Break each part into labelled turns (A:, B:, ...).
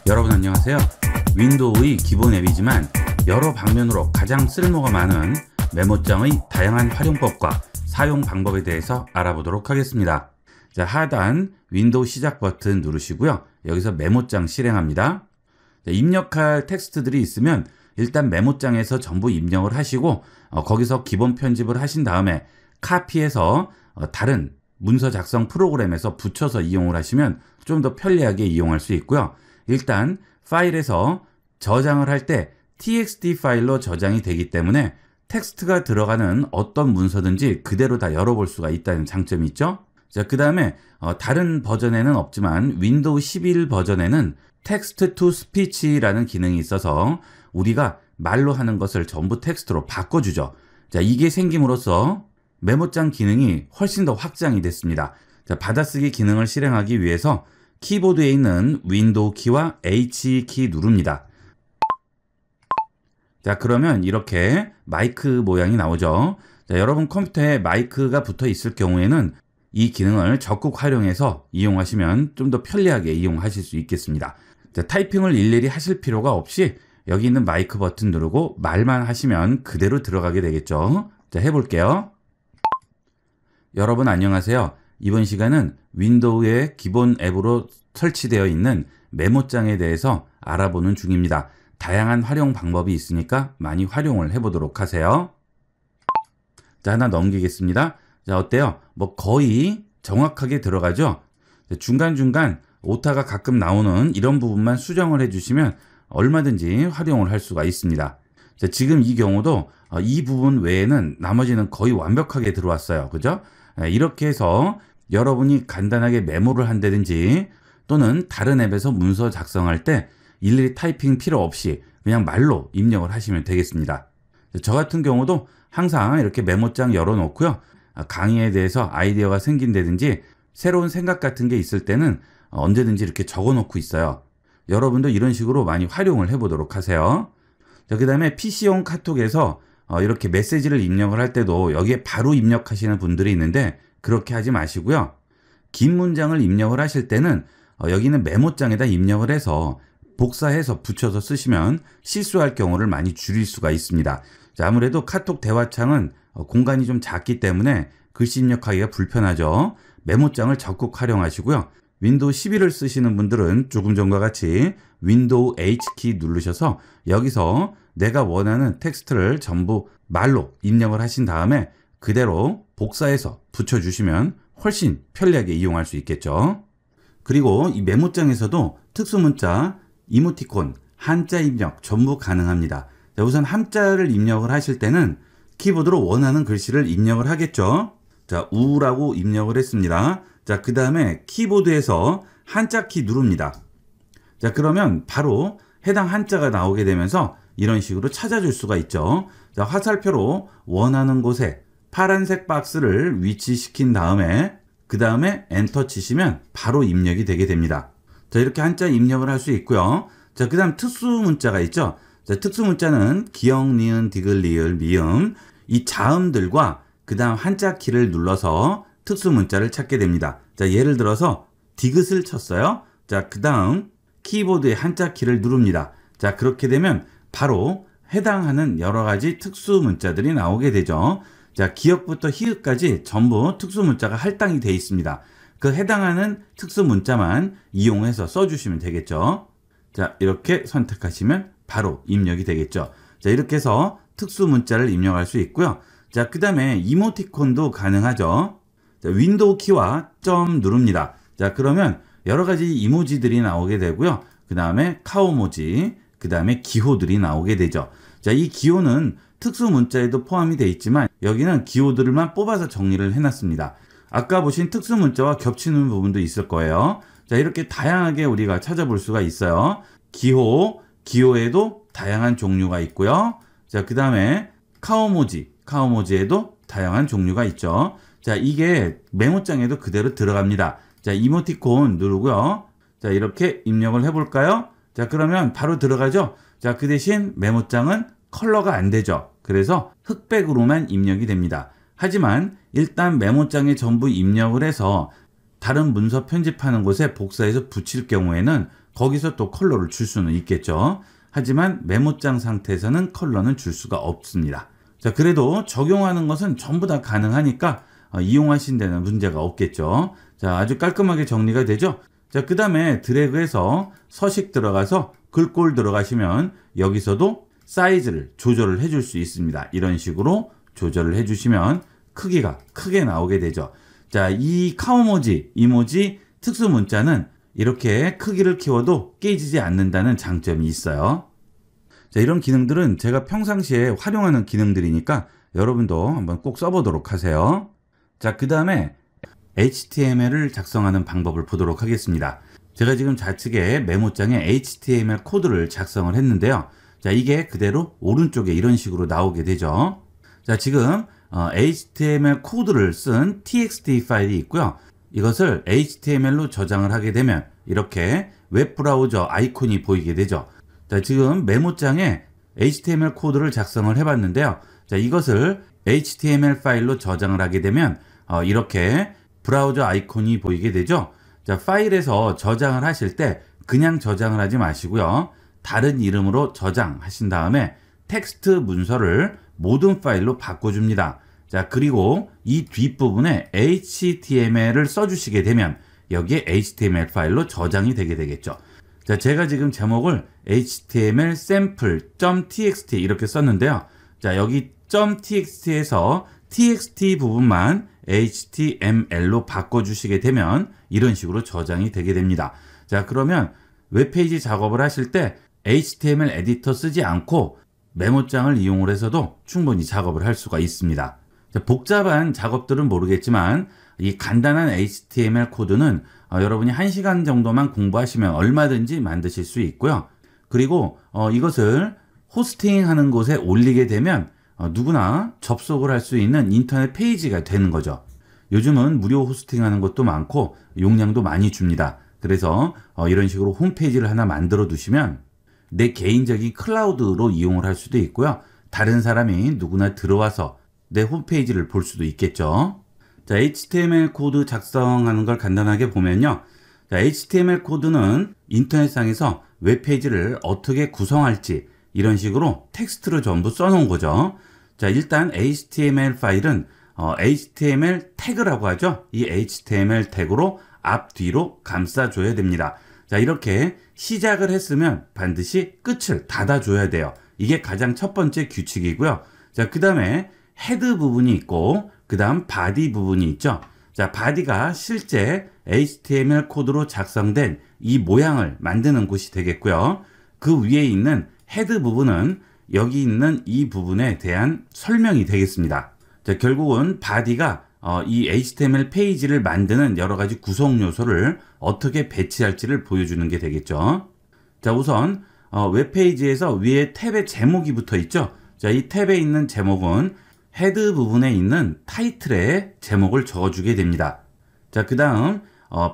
A: 여러분 안녕하세요. 윈도우의 기본 앱이지만 여러 방면으로 가장 쓸모가 많은 메모장의 다양한 활용법과 사용 방법에 대해서 알아보도록 하겠습니다. 자, 하단 윈도우 시작 버튼 누르시고요. 여기서 메모장 실행합니다. 자, 입력할 텍스트들이 있으면 일단 메모장에서 전부 입력을 하시고 거기서 기본 편집을 하신 다음에 카피해서 다른 문서 작성 프로그램에서 붙여서 이용을 하시면 좀 더 편리하게 이용할 수 있고요. 일단 파일에서 저장을 할 때 txt 파일로 저장이 되기 때문에 텍스트가 들어가는 어떤 문서든지 그대로 다 열어볼 수가 있다는 장점이 있죠. 자, 그 다음에 다른 버전에는 없지만 윈도우 11 버전에는 텍스트 투 스피치라는 기능이 있어서 우리가 말로 하는 것을 전부 텍스트로 바꿔주죠. 자, 이게 생김으로써 메모장 기능이 훨씬 더 확장이 됐습니다. 자, 받아쓰기 기능을 실행하기 위해서 키보드에 있는 윈도우 키와 H 키 누릅니다. 자, 그러면 이렇게 마이크 모양이 나오죠. 자, 여러분 컴퓨터에 마이크가 붙어 있을 경우에는 이 기능을 적극 활용해서 이용하시면 좀 더 편리하게 이용하실 수 있겠습니다. 자, 타이핑을 일일이 하실 필요가 없이 여기 있는 마이크 버튼 누르고 말만 하시면 그대로 들어가게 되겠죠. 자, 해볼게요. 여러분 안녕하세요. 이번 시간은 윈도우의 기본 앱으로 설치되어 있는 메모장에 대해서 알아보는 중입니다. 다양한 활용 방법이 있으니까 많이 활용을 해보도록 하세요. 자, 하나 넘기겠습니다. 자, 어때요? 뭐 거의 정확하게 들어가죠? 중간중간 오타가 가끔 나오는 이런 부분만 수정을 해주시면 얼마든지 활용을 할 수가 있습니다. 자, 지금 이 경우도 이 부분 외에는 나머지는 거의 완벽하게 들어왔어요. 그죠? 이렇게 해서 여러분이 간단하게 메모를 한다든지 또는 다른 앱에서 문서 작성할 때 일일이 타이핑 필요 없이 그냥 말로 입력을 하시면 되겠습니다. 저 같은 경우도 항상 이렇게 메모장 열어놓고요. 강의에 대해서 아이디어가 생긴다든지 새로운 생각 같은 게 있을 때는 언제든지 이렇게 적어놓고 있어요. 여러분도 이런 식으로 많이 활용을 해보도록 하세요. 그 다음에 PC용 카톡에서 이렇게 메시지를 입력을 할 때도 여기에 바로 입력하시는 분들이 있는데 그렇게 하지 마시고요. 긴 문장을 입력을 하실 때는 여기는 메모장에다 입력을 해서 복사해서 붙여서 쓰시면 실수할 경우를 많이 줄일 수가 있습니다. 자, 아무래도 카톡 대화창은 공간이 좀 작기 때문에 글씨 입력하기가 불편하죠. 메모장을 적극 활용하시고요. 윈도우 11을 쓰시는 분들은 조금 전과 같이 윈도우 H키 누르셔서 여기서 내가 원하는 텍스트를 전부 말로 입력을 하신 다음에 그대로 복사해서 붙여주시면 훨씬 편리하게 이용할 수 있겠죠. 그리고 이 메모장에서도 특수문자, 이모티콘, 한자 입력 전부 가능합니다. 자, 우선 한자를 입력을 하실 때는 키보드로 원하는 글씨를 입력을 하겠죠. 자, 우라고 입력을 했습니다. 자, 그 다음에 키보드에서 한자 키 누릅니다. 자, 그러면 바로 해당 한자가 나오게 되면서 이런 식으로 찾아줄 수가 있죠. 자, 화살표로 원하는 곳에 파란색 박스를 위치시킨 다음에 그 다음에 엔터 치시면 바로 입력이 되게 됩니다. 자, 이렇게 한자 입력을 할 수 있고요. 자, 그 다음 특수 문자가 있죠. 자, 특수 문자는 기역, 니은, 디귿, 리을, 미음 이 자음들과 그 다음 한자 키를 눌러서 특수 문자를 찾게 됩니다. 자, 예를 들어서 디귿을 쳤어요. 자, 그 다음 키보드의 한자 키를 누릅니다. 자, 그렇게 되면 바로 해당하는 여러 가지 특수 문자들이 나오게 되죠. 자, 기역부터 히읗까지 전부 특수 문자가 할당이 되어 있습니다. 그 해당하는 특수 문자만 이용해서 써주시면 되겠죠. 자, 이렇게 선택하시면 바로 입력이 되겠죠. 자, 이렇게 해서 특수 문자를 입력할 수 있고요. 자, 그 다음에 이모티콘도 가능하죠. 자, 윈도우 키와 점 누릅니다. 자, 그러면 여러 가지 이모지들이 나오게 되고요. 그 다음에 카오모지, 그 다음에 기호들이 나오게 되죠. 자, 이 기호는 특수 문자에도 포함이 되어 있지만 여기는 기호들만 뽑아서 정리를 해놨습니다. 아까 보신 특수 문자와 겹치는 부분도 있을 거예요. 자, 이렇게 다양하게 우리가 찾아볼 수가 있어요. 기호에도 다양한 종류가 있고요. 자, 그 다음에 카오모지에도 다양한 종류가 있죠. 자, 이게 메모장에도 그대로 들어갑니다. 자, 이모티콘 누르고요. 자, 이렇게 입력을 해볼까요? 자, 그러면 바로 들어가죠. 자, 그 대신 메모장은 컬러가 안 되죠. 그래서 흑백으로만 입력이 됩니다. 하지만 일단 메모장에 전부 입력을 해서 다른 문서 편집하는 곳에 복사해서 붙일 경우에는 거기서 또 컬러를 줄 수는 있겠죠. 하지만 메모장 상태에서는 컬러는 줄 수가 없습니다. 자, 그래도 적용하는 것은 전부 다 가능하니까 이용하신 데는 문제가 없겠죠. 자, 아주 깔끔하게 정리가 되죠. 자, 그 다음에 드래그해서 서식 들어가서 글꼴 들어가시면 여기서도 사이즈를 조절을 해줄 수 있습니다. 이런 식으로 조절을 해주시면 크기가 크게 나오게 되죠. 자, 이 카오모지, 이모지 특수 문자는 이렇게 크기를 키워도 깨지지 않는다는 장점이 있어요. 자, 이런 기능들은 제가 평상시에 활용하는 기능들이니까 여러분도 한번 꼭 써보도록 하세요. 자, 그 다음에 HTML을 작성하는 방법을 보도록 하겠습니다. 제가 지금 좌측에 메모장에 HTML 코드를 작성을 했는데요. 자, 이게 그대로 오른쪽에 이런 식으로 나오게 되죠. 자, 지금 HTML 코드를 쓴 txt 파일이 있고요. 이것을 HTML로 저장을 하게 되면 이렇게 웹브라우저 아이콘이 보이게 되죠. 자, 지금 메모장에 HTML 코드를 작성을 해봤는데요. 자, 이것을 HTML 파일로 저장을 하게 되면 이렇게 브라우저 아이콘이 보이게 되죠. 자, 파일에서 저장을 하실 때 그냥 저장을 하지 마시고요. 다른 이름으로 저장하신 다음에 텍스트 문서를 모든 파일로 바꿔줍니다. 자, 그리고 이 뒷부분에 HTML을 써주시게 되면 여기에 HTML 파일로 저장이 되게 되겠죠. 자, 제가 지금 제목을 HTML sample.txt 이렇게 썼는데요. 자, 여기 .txt에서 txt 부분만 HTML로 바꿔주시게 되면 이런 식으로 저장이 되게 됩니다. 자, 그러면 웹페이지 작업을 하실 때 HTML 에디터 쓰지 않고 메모장을 이용을 해서도 충분히 작업을 할 수가 있습니다. 자, 복잡한 작업들은 모르겠지만 이 간단한 HTML 코드는 여러분이 1시간 정도만 공부하시면 얼마든지 만드실 수 있고요. 그리고 이것을 호스팅하는 곳에 올리게 되면 누구나 접속을 할 수 있는 인터넷 페이지가 되는 거죠. 요즘은 무료 호스팅하는 것도 많고 용량도 많이 줍니다. 그래서 이런 식으로 홈페이지를 하나 만들어 두시면 내 개인적인 클라우드로 이용을 할 수도 있고요. 다른 사람이 누구나 들어와서 내 홈페이지를 볼 수도 있겠죠. 자, HTML 코드 작성하는 걸 간단하게 보면요. 자, HTML 코드는 인터넷상에서 웹페이지를 어떻게 구성할지 이런 식으로 텍스트로 전부 써놓은 거죠. 자, 일단 HTML 파일은 HTML 태그라고 하죠. 이 HTML 태그로 앞뒤로 감싸줘야 됩니다. 자, 이렇게 시작을 했으면 반드시 끝을 닫아줘야 돼요. 이게 가장 첫 번째 규칙이고요. 자, 그 다음에 헤드 부분이 있고 그 다음 바디 부분이 있죠. 자, 바디가 실제 HTML 코드로 작성된 이 모양을 만드는 곳이 되겠고요. 그 위에 있는 헤드 부분은 여기 있는 이 부분에 대한 설명이 되겠습니다. 자, 결국은 바디가 이 HTML 페이지를 만드는 여러 가지 구성 요소를 어떻게 배치할지를 보여주는 게 되겠죠. 자, 우선 웹페이지에서 위에 탭에 제목이 붙어 있죠. 자, 이 탭에 있는 제목은 헤드 부분에 있는 타이틀의 제목을 적어주게 됩니다. 자, 그 다음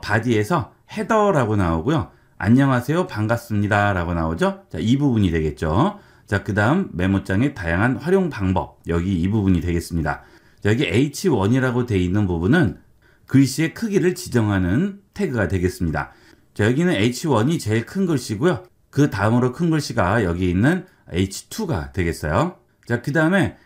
A: 바디에서 헤더라고 나오고요. 안녕하세요, 반갑습니다 라고 나오죠. 자, 이 부분이 되겠죠. 자, 그 다음 메모장의 다양한 활용 방법, 여기 이 부분이 되겠습니다. 자, 여기 H1이라고 되어 있는 부분은 글씨의 크기를 지정하는 태그가 되겠습니다. 자, 여기는 H1이 제일 큰 글씨고요. 그 다음으로 큰 글씨가 여기 있는 H2가 되겠어요. 자, 그 다음에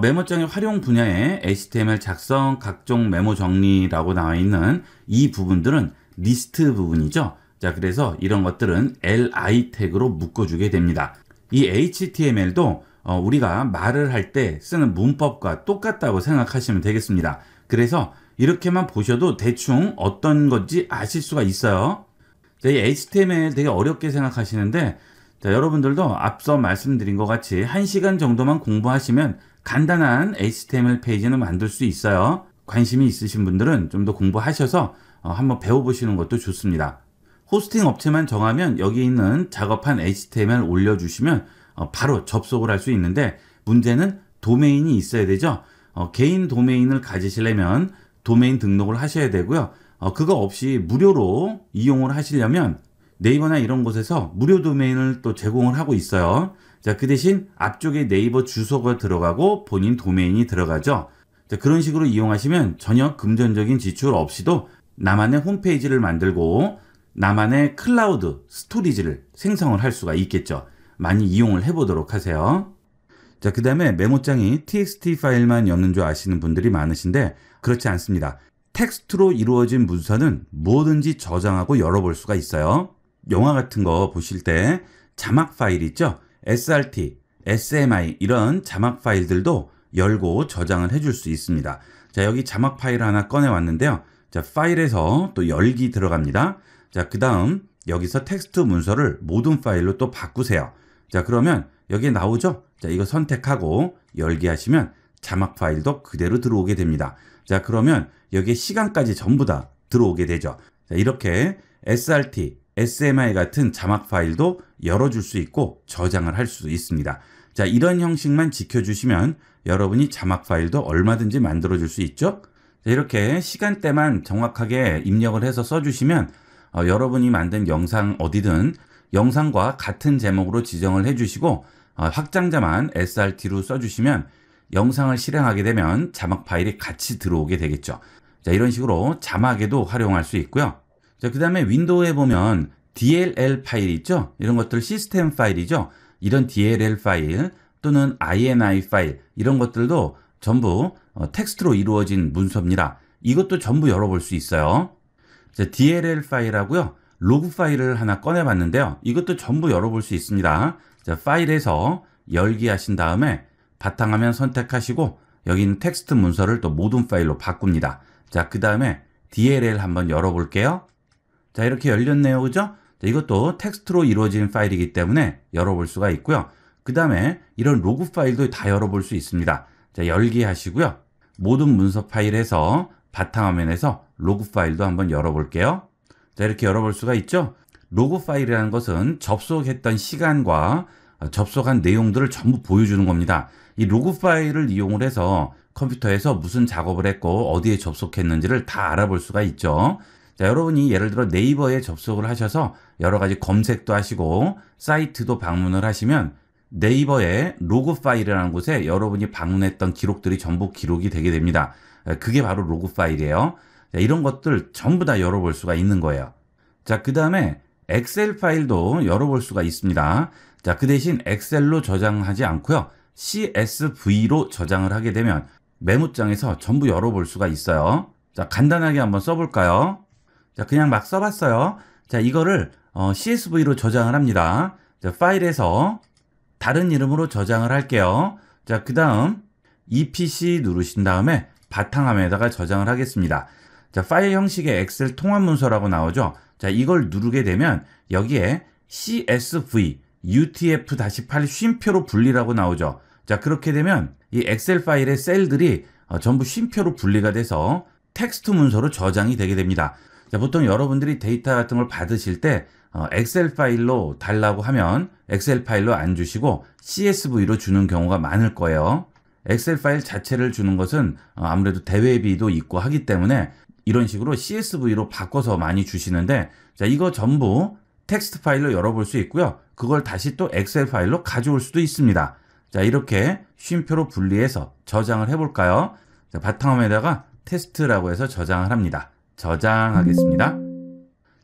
A: 메모장의 활용 분야에 HTML 작성, 각종 메모 정리라고 나와 있는 이 부분들은 리스트 부분이죠. 자, 그래서 이런 것들은 li 태그로 묶어주게 됩니다. 이 HTML도 우리가 말을 할 때 쓰는 문법과 똑같다고 생각하시면 되겠습니다. 그래서 이렇게만 보셔도 대충 어떤 건지 아실 수가 있어요. 자, 이 HTML 되게 어렵게 생각하시는데, 자, 여러분들도 앞서 말씀드린 것 같이 1시간 정도만 공부하시면 간단한 HTML 페이지는 만들 수 있어요. 관심이 있으신 분들은 좀 더 공부하셔서 한번 배워보시는 것도 좋습니다. 호스팅 업체만 정하면 여기 있는 작업한 HTML 올려주시면 바로 접속을 할 수 있는데, 문제는 도메인이 있어야 되죠. 개인 도메인을 가지시려면 도메인 등록을 하셔야 되고요. 그거 없이 무료로 이용을 하시려면 네이버나 이런 곳에서 무료 도메인을 또 제공을 하고 있어요. 자, 그 대신 앞쪽에 네이버 주소가 들어가고 본인 도메인이 들어가죠. 자, 그런 식으로 이용하시면 전혀 금전적인 지출 없이도 나만의 홈페이지를 만들고 나만의 클라우드 스토리지를 생성을 할 수가 있겠죠. 많이 이용을 해보도록 하세요. 자, 그 다음에 메모장이 txt 파일만 여는 줄 아시는 분들이 많으신데 그렇지 않습니다. 텍스트로 이루어진 문서는 뭐든지 저장하고 열어볼 수가 있어요. 영화 같은 거 보실 때 자막 파일 있죠? SRT, SMI 이런 자막 파일들도 열고 저장을 해줄 수 있습니다. 자, 여기 자막 파일 하나 꺼내 왔는데요. 자, 파일에서 또 열기 들어갑니다. 자, 그 다음 여기서 텍스트 문서를 모든 파일로 또 바꾸세요. 자, 그러면 여기에 나오죠? 자, 이거 선택하고 열기 하시면 자막 파일도 그대로 들어오게 됩니다. 자, 그러면 여기에 시간까지 전부 다 들어오게 되죠. 자, 이렇게 SRT, SMI 같은 자막 파일도 열어줄 수 있고 저장을 할 수 있습니다. 자, 이런 형식만 지켜주시면 여러분이 자막 파일도 얼마든지 만들어줄 수 있죠. 자, 이렇게 시간대만 정확하게 입력을 해서 써주시면 여러분이 만든 영상 어디든 영상과 같은 제목으로 지정을 해주시고 확장자만 SRT로 써주시면 영상을 실행하게 되면 자막 파일이 같이 들어오게 되겠죠. 자, 이런 식으로 자막에도 활용할 수 있고요. 자, 그 다음에 윈도우에 보면 DLL 파일 있죠? 이런 것들 시스템 파일이죠? 이런 DLL 파일 또는 INI 파일 이런 것들도 전부 텍스트로 이루어진 문서입니다. 이것도 전부 열어볼 수 있어요. 자, DLL 파일하고요. 로그 파일을 하나 꺼내봤는데요. 이것도 전부 열어볼 수 있습니다. 자, 파일에서 열기 하신 다음에 바탕화면 선택하시고 여기 있는 텍스트 문서를 또 모든 파일로 바꿉니다. 자, 그 다음에 DLL 한번 열어볼게요. 자, 이렇게 열렸네요. 그죠? 자, 이것도 텍스트로 이루어진 파일이기 때문에 열어볼 수가 있고요. 그 다음에 이런 로그 파일도 다 열어볼 수 있습니다. 자, 열기 하시고요. 모든 문서 파일에서 바탕화면에서 로그 파일도 한번 열어볼게요. 자, 이렇게 열어볼 수가 있죠? 로그 파일이라는 것은 접속했던 시간과 접속한 내용들을 전부 보여주는 겁니다. 이 로그 파일을 이용을 해서 컴퓨터에서 무슨 작업을 했고 어디에 접속했는지를 다 알아볼 수가 있죠. 자, 여러분이 예를 들어 네이버에 접속을 하셔서 여러 가지 검색도 하시고 사이트도 방문을 하시면 네이버의 로그 파일이라는 곳에 여러분이 방문했던 기록들이 전부 기록이 되게 됩니다. 그게 바로 로그 파일이에요. 자, 이런 것들 전부 다 열어볼 수가 있는 거예요. 자, 그 다음에 엑셀 파일도 열어볼 수가 있습니다. 자, 그 대신 엑셀로 저장하지 않고요. CSV로 저장을 하게 되면 메모장에서 전부 열어볼 수가 있어요. 자, 간단하게 한번 써볼까요? 자, 그냥 막 써봤어요. 자, 이거를 CSV로 저장을 합니다. 자, 파일에서 다른 이름으로 저장을 할게요. 자, 그 다음 EPC 누르신 다음에 바탕화면에다가 저장을 하겠습니다. 자, 파일 형식의 엑셀 통합 문서라고 나오죠. 자, 이걸 누르게 되면 여기에 CSV UTF-8 쉼표로 분리라고 나오죠. 자, 그렇게 되면 이 엑셀 파일의 셀들이 전부 쉼표로 분리가 돼서 텍스트 문서로 저장이 되게 됩니다. 자, 보통 여러분들이 데이터 같은 걸 받으실 때 엑셀 파일로 달라고 하면 엑셀 파일로 안 주시고 CSV로 주는 경우가 많을 거예요. 엑셀 파일 자체를 주는 것은 아무래도 대회비도 있고 하기 때문에 이런 식으로 CSV로 바꿔서 많이 주시는데, 자, 이거 전부 텍스트 파일로 열어볼 수 있고요. 그걸 다시 또 엑셀 파일로 가져올 수도 있습니다. 자, 이렇게 쉼표로 분리해서 저장을 해볼까요? 자, 바탕화면에다가 테스트라고 해서 저장을 합니다. 저장하겠습니다.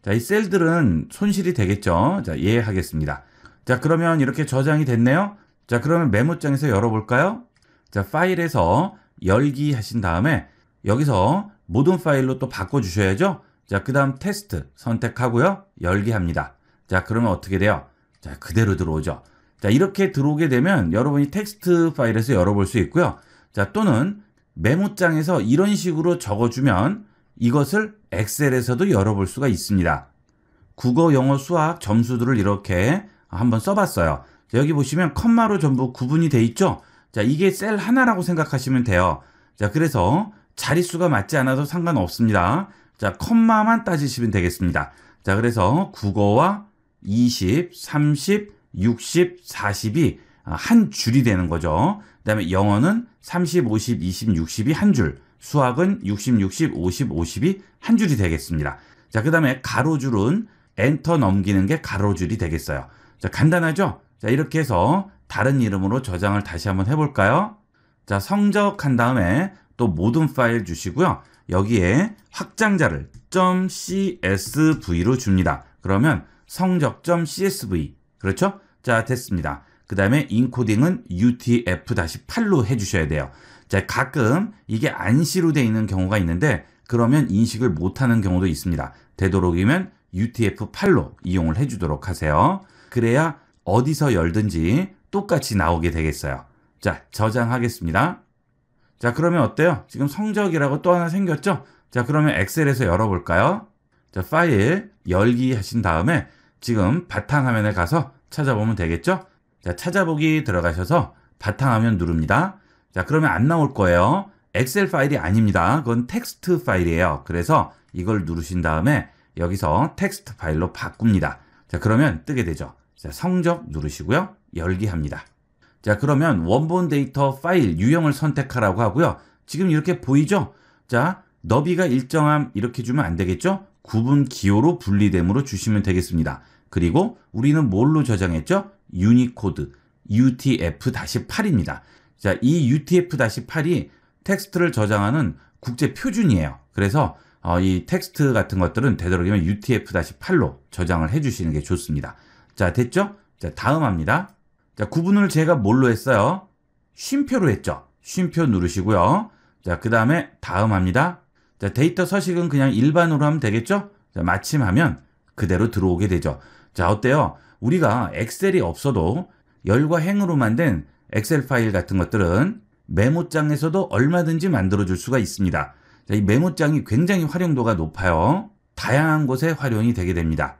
A: 자, 이 셀들은 손실이 되겠죠? 자, 예 하겠습니다. 자, 그러면 이렇게 저장이 됐네요. 자, 그러면 메모장에서 열어볼까요? 자, 파일에서 열기 하신 다음에 여기서 모든 파일로 또 바꿔주셔야죠. 자, 그 다음 테스트 선택하고요. 열기 합니다. 자, 그러면 어떻게 돼요? 자, 그대로 들어오죠. 자, 이렇게 들어오게 되면 여러분이 텍스트 파일에서 열어볼 수 있고요. 자, 또는 메모장에서 이런 식으로 적어주면 이것을 엑셀에서도 열어볼 수가 있습니다. 국어, 영어, 수학 점수들을 이렇게 한번 써봤어요. 자, 여기 보시면 컴마로 전부 구분이 돼 있죠. 자, 이게 셀 하나라고 생각하시면 돼요. 자, 그래서 자릿수가 맞지 않아도 상관없습니다. 자, 컴마만 따지시면 되겠습니다. 자, 그래서 국어와 20, 30, 60, 40이 한 줄이 되는 거죠. 그 다음에 영어는 30, 50, 20, 60이 한 줄, 수학은 60, 60, 50, 50이 한 줄이 되겠습니다. 자, 그 다음에 가로줄은 엔터 넘기는 게 가로줄이 되겠어요. 자, 간단하죠? 자, 이렇게 해서 다른 이름으로 저장을 다시 한번 해볼까요? 자, 성적 한 다음에 또 모든 파일 주시고요. 여기에 확장자를 .csv로 줍니다. 그러면 성적.csv. 그렇죠? 자, 됐습니다. 그 다음에 인코딩은 UTF-8로 해주셔야 돼요. 자, 가끔 이게 안시로 되어 있는 경우가 있는데 그러면 인식을 못하는 경우도 있습니다. 되도록이면 UTF-8로 이용을 해주도록 하세요. 그래야 어디서 열든지 똑같이 나오게 되겠어요. 자, 저장하겠습니다. 자, 그러면 어때요? 지금 성적이라고 또 하나 생겼죠? 자, 그러면 엑셀에서 열어볼까요? 자, 파일 열기 하신 다음에 지금 바탕화면에 가서 찾아보면 되겠죠? 자, 찾아보기 들어가셔서 바탕화면 누릅니다. 자, 그러면 안 나올 거예요. 엑셀 파일이 아닙니다. 그건 텍스트 파일이에요. 그래서 이걸 누르신 다음에 여기서 텍스트 파일로 바꿉니다. 자, 그러면 뜨게 되죠. 자, 성적 누르시고요. 열기 합니다. 자, 그러면 원본 데이터 파일 유형을 선택하라고 하고요. 지금 이렇게 보이죠? 자, 너비가 일정함 이렇게 주면 안 되겠죠? 구분 기호로 분리됨으로 주시면 되겠습니다. 그리고 우리는 뭘로 저장했죠? 유니코드 UTF-8입니다. 자, 이 UTF-8이 텍스트를 저장하는 국제 표준이에요. 그래서 이 텍스트 같은 것들은 되도록이면 UTF-8로 저장을 해주시는 게 좋습니다. 자, 됐죠? 자, 다음 합니다. 자, 구분을 제가 뭘로 했어요? 쉼표로 했죠. 쉼표 누르시고요. 자, 그 다음에 다음 합니다. 자, 데이터 서식은 그냥 일반으로 하면 되겠죠? 자, 마침 하면 그대로 들어오게 되죠. 자, 어때요? 우리가 엑셀이 없어도 열과 행으로 만든 엑셀 파일 같은 것들은 메모장에서도 얼마든지 만들어줄 수가 있습니다. 자, 이 메모장이 굉장히 활용도가 높아요. 다양한 곳에 활용이 되게 됩니다.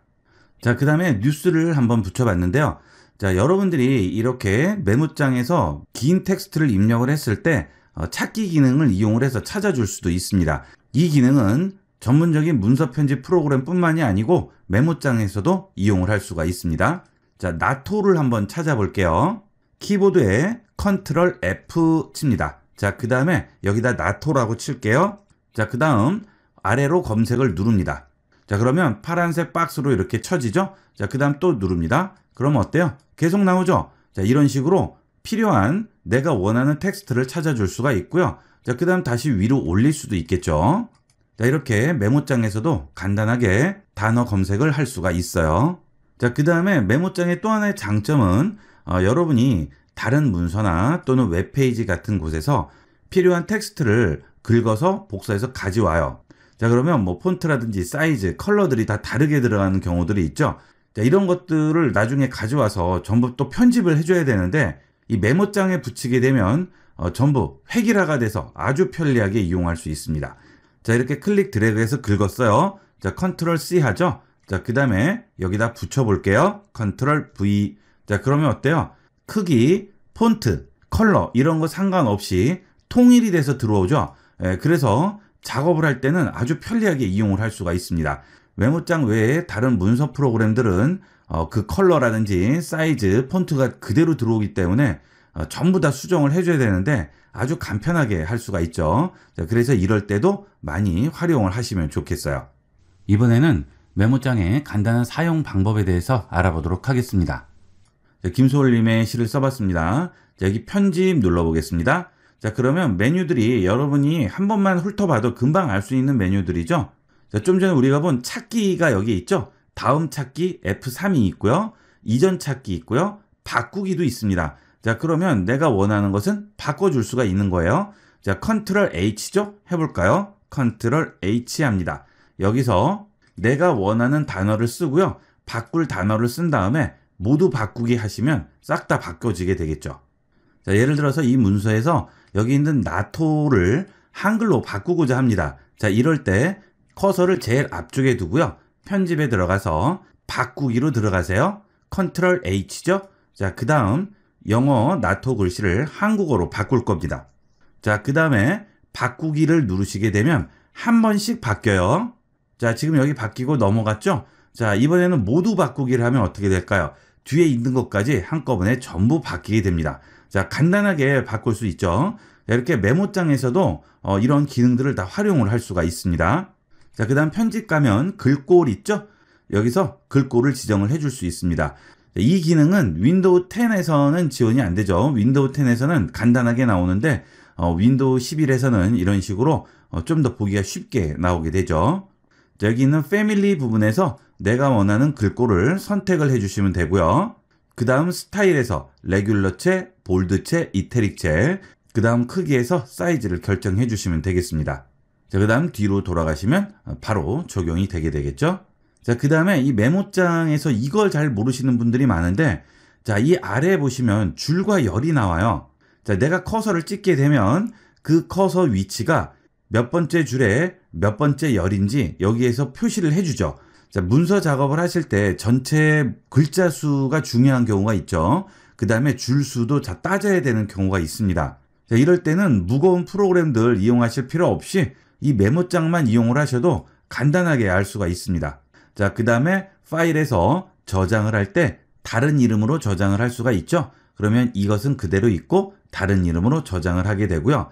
A: 자, 그 다음에 뉴스를 한번 붙여봤는데요. 자, 여러분들이 이렇게 메모장에서 긴 텍스트를 입력을 했을 때 찾기 기능을 이용을 해서 찾아줄 수도 있습니다. 이 기능은 전문적인 문서 편집 프로그램 뿐만이 아니고 메모장에서도 이용을 할 수가 있습니다. 자, 나토를 한번 찾아볼게요. 키보드에 컨트롤 F 칩니다. 자, 그 다음에 여기다 나토라고 칠게요. 자, 그 다음 아래로 검색을 누릅니다. 자, 그러면 파란색 박스로 이렇게 쳐지죠? 자, 그 다음 또 누릅니다. 그러면 어때요? 계속 나오죠? 자, 이런 식으로 필요한 내가 원하는 텍스트를 찾아줄 수가 있고요. 자, 그 다음 다시 위로 올릴 수도 있겠죠? 자, 이렇게 메모장에서도 간단하게 단어 검색을 할 수가 있어요. 자, 그 다음에 메모장의 또 하나의 장점은 여러분이 다른 문서나 또는 웹페이지 같은 곳에서 필요한 텍스트를 긁어서 복사해서 가져와요. 자, 그러면 뭐 폰트라든지 사이즈, 컬러들이 다 다르게 들어가는 경우들이 있죠. 자, 이런 것들을 나중에 가져와서 전부 또 편집을 해줘야 되는데 이 메모장에 붙이게 되면 전부 획일화가 돼서 아주 편리하게 이용할 수 있습니다. 자, 이렇게 클릭 드래그해서 긁었어요. 자, 컨트롤 C 하죠. 자, 그 다음에 여기다 붙여볼게요. 컨트롤 V. 자, 그러면 어때요? 크기, 폰트, 컬러 이런 거 상관없이 통일이 돼서 들어오죠. 그래서 작업을 할 때는 아주 편리하게 이용을 할 수가 있습니다. 메모장 외에 다른 문서 프로그램들은 그 컬러라든지 사이즈, 폰트가 그대로 들어오기 때문에 전부 다 수정을 해줘야 되는데 아주 간편하게 할 수가 있죠. 자, 그래서 이럴 때도 많이 활용을 하시면 좋겠어요. 이번에는 메모장의 간단한 사용 방법에 대해서 알아보도록 하겠습니다. 자, 김소월님의 시를 써봤습니다. 자, 여기 편집 눌러보겠습니다. 자, 그러면 메뉴들이 여러분이 한 번만 훑어봐도 금방 알 수 있는 메뉴들이죠. 자, 좀 전에 우리가 본 찾기가 여기 있죠. 다음 찾기 F3이 있고요. 이전 찾기 있고요. 바꾸기도 있습니다. 자, 그러면 내가 원하는 것은 바꿔줄 수가 있는 거예요. 자, 컨트롤 H죠? 해볼까요? 컨트롤 H 합니다. 여기서 내가 원하는 단어를 쓰고요. 바꿀 단어를 쓴 다음에 모두 바꾸기 하시면 싹 다 바뀌어지게 되겠죠. 자, 예를 들어서 이 문서에서 여기 있는 나토를 한글로 바꾸고자 합니다. 자, 이럴 때 커서를 제일 앞쪽에 두고요. 편집에 들어가서 바꾸기로 들어가세요. 컨트롤 H죠? 자, 그 다음 영어 나토 글씨를 한국어로 바꿀 겁니다. 자, 그 다음에 바꾸기를 누르시게 되면 한 번씩 바뀌어요. 자, 지금 여기 바뀌고 넘어갔죠? 자, 이번에는 모두 바꾸기를 하면 어떻게 될까요? 뒤에 있는 것까지 한꺼번에 전부 바뀌게 됩니다. 자, 간단하게 바꿀 수 있죠. 자, 이렇게 메모장에서도 이런 기능들을 다 활용을 할 수가 있습니다. 자, 그 다음 편집 가면 글꼴 있죠? 여기서 글꼴을 지정을 해줄 수 있습니다. 이 기능은 윈도우 10에서는 지원이 안 되죠. 윈도우 10에서는 간단하게 나오는데 윈도우 11에서는 이런 식으로 좀 더 보기가 쉽게 나오게 되죠. 자, 여기 있는 패밀리 부분에서 내가 원하는 글꼴을 선택을 해주시면 되고요. 그 다음 스타일에서 레귤러체, 볼드체, 이태릭체, 그 다음 크기에서 사이즈를 결정해 주시면 되겠습니다. 자, 그 다음 뒤로 돌아가시면 바로 적용이 되게 되겠죠. 자, 그 다음에 이 메모장에서 이걸 잘 모르시는 분들이 많은데, 자, 이 아래에 보시면 줄과 열이 나와요. 자, 내가 커서를 찍게 되면 그 커서 위치가 몇 번째 줄에 몇 번째 열인지 여기에서 표시를 해주죠. 자, 문서 작업을 하실 때 전체 글자 수가 중요한 경우가 있죠. 그 다음에 줄 수도 따져야 되는 경우가 있습니다. 자, 이럴 때는 무거운 프로그램들 이용하실 필요 없이 이 메모장만 이용을 하셔도 간단하게 알 수가 있습니다. 자, 그 다음에 파일에서 저장을 할 때 다른 이름으로 저장을 할 수가 있죠. 그러면 이것은 그대로 있고 다른 이름으로 저장을 하게 되고요.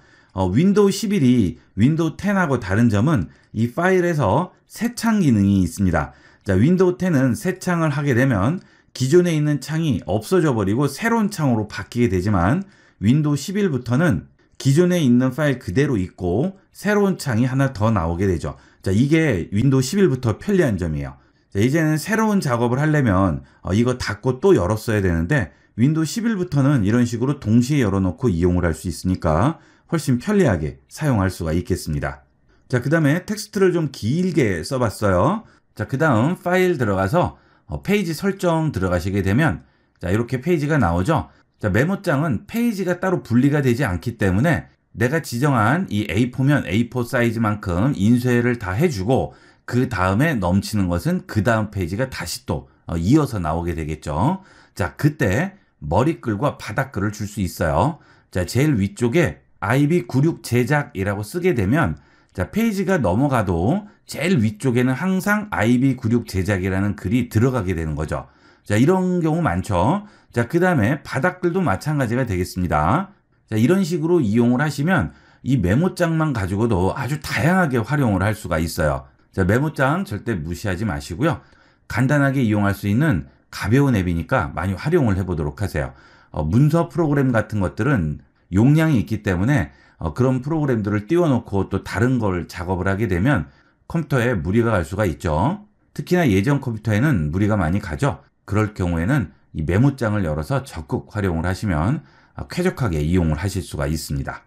A: 윈도우 11이 윈도우 10하고 다른 점은 이 파일에서 새 창 기능이 있습니다. 자, 윈도우 10은 새 창을 하게 되면 기존에 있는 창이 없어져 버리고 새로운 창으로 바뀌게 되지만 윈도우 11부터는 기존에 있는 파일 그대로 있고 새로운 창이 하나 더 나오게 되죠. 자, 이게 윈도우 11부터 편리한 점이에요. 자, 이제는 새로운 작업을 하려면 이거 닫고 또 열었어야 되는데 윈도우 11부터는 이런 식으로 동시에 열어놓고 이용을 할 수 있으니까 훨씬 편리하게 사용할 수가 있겠습니다. 자, 그 다음에 텍스트를 좀 길게 써봤어요. 자, 그 다음 파일 들어가서 페이지 설정 들어가시게 되면 자, 이렇게 페이지가 나오죠. 자, 메모장은 페이지가 따로 분리가 되지 않기 때문에 내가 지정한 이 A4면 A4 사이즈만큼 인쇄를 다 해주고 그 다음에 넘치는 것은 그 다음 페이지가 다시 또 이어서 나오게 되겠죠. 자, 그때 머리글과 바닥글을 줄 수 있어요. 자, 제일 위쪽에 IB96 제작이라고 쓰게 되면 자, 페이지가 넘어가도 제일 위쪽에는 항상 IB96 제작이라는 글이 들어가게 되는 거죠. 자, 이런 경우 많죠. 자, 그 다음에 바닥글도 마찬가지가 되겠습니다. 자, 이런 식으로 이용을 하시면 이 메모장만 가지고도 아주 다양하게 활용을 할 수가 있어요. 자, 메모장 절대 무시하지 마시고요. 간단하게 이용할 수 있는 가벼운 앱이니까 많이 활용을 해보도록 하세요. 문서 프로그램 같은 것들은 용량이 있기 때문에 그런 프로그램들을 띄워놓고 또 다른 걸 작업을 하게 되면 컴퓨터에 무리가 갈 수가 있죠. 특히나 예전 컴퓨터에는 무리가 많이 가죠. 그럴 경우에는 이 메모장을 열어서 적극 활용을 하시면 쾌적하게 이용을 하실 수가 있습니다. 자,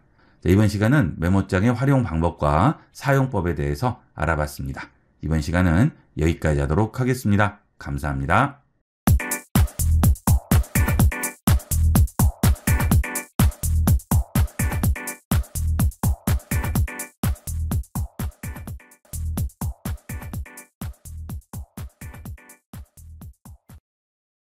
A: 이번 시간은 메모장의 활용 방법과 사용법에 대해서 알아봤습니다. 이번 시간은 여기까지 하도록 하겠습니다. 감사합니다.